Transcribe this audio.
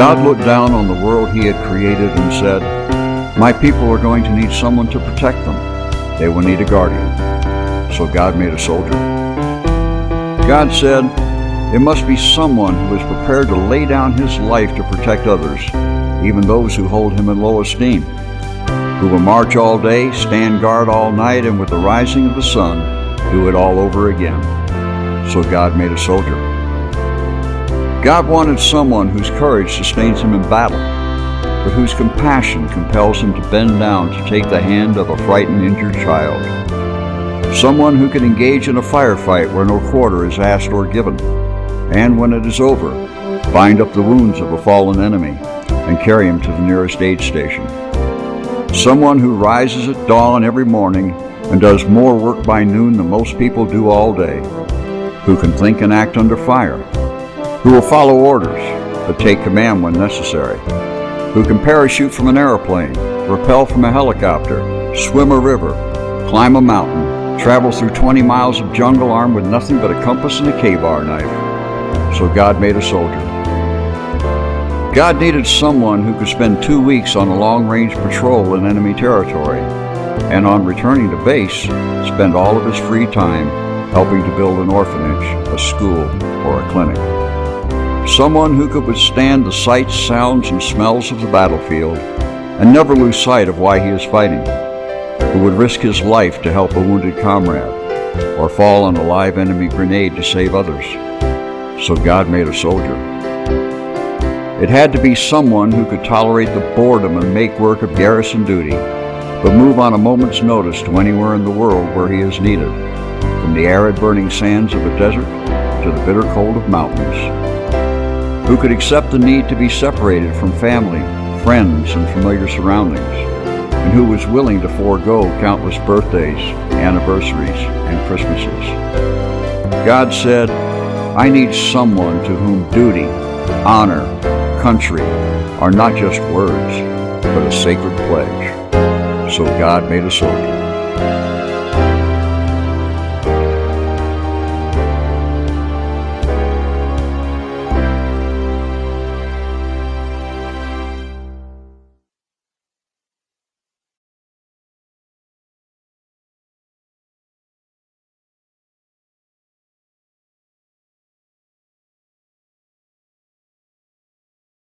God looked down on the world he had created and said, "My people are going to need someone to protect them. They will need a guardian." So God made a soldier. God said, "It must be someone who is prepared to lay down his life to protect others, even those who hold him in low esteem, who will march all day, stand guard all night, and with the rising of the sun, do it all over again." So God made a soldier. God wanted someone whose courage sustains him in battle, but whose compassion compels him to bend down to take the hand of a frightened, injured child. Someone who can engage in a firefight where no quarter is asked or given, and when it is over, bind up the wounds of a fallen enemy and carry him to the nearest aid station. Someone who rises at dawn every morning and does more work by noon than most people do all day, who can think and act under fire, who will follow orders but take command when necessary, who can parachute from an airplane, rappel from a helicopter, swim a river, climb a mountain, travel through 20 miles of jungle armed with nothing but a compass and a K-bar knife. So God made a soldier. God needed someone who could spend 2 weeks on a long-range patrol in enemy territory, and on returning to base, spend all of his free time helping to build an orphanage, a school, or a clinic. Someone who could withstand the sights, sounds, and smells of the battlefield and never lose sight of why he is fighting, who would risk his life to help a wounded comrade or fall on a live enemy grenade to save others. So God made a soldier. It had to be someone who could tolerate the boredom and make work of garrison duty, but move on a moment's notice to anywhere in the world where he is needed, from the arid burning sands of a desert to the bitter cold of mountains. Who could accept the need to be separated from family, friends, and familiar surroundings, and who was willing to forego countless birthdays, anniversaries, and Christmases. God said, "I need someone to whom duty, honor, country are not just words, but a sacred pledge." So God made a soldier.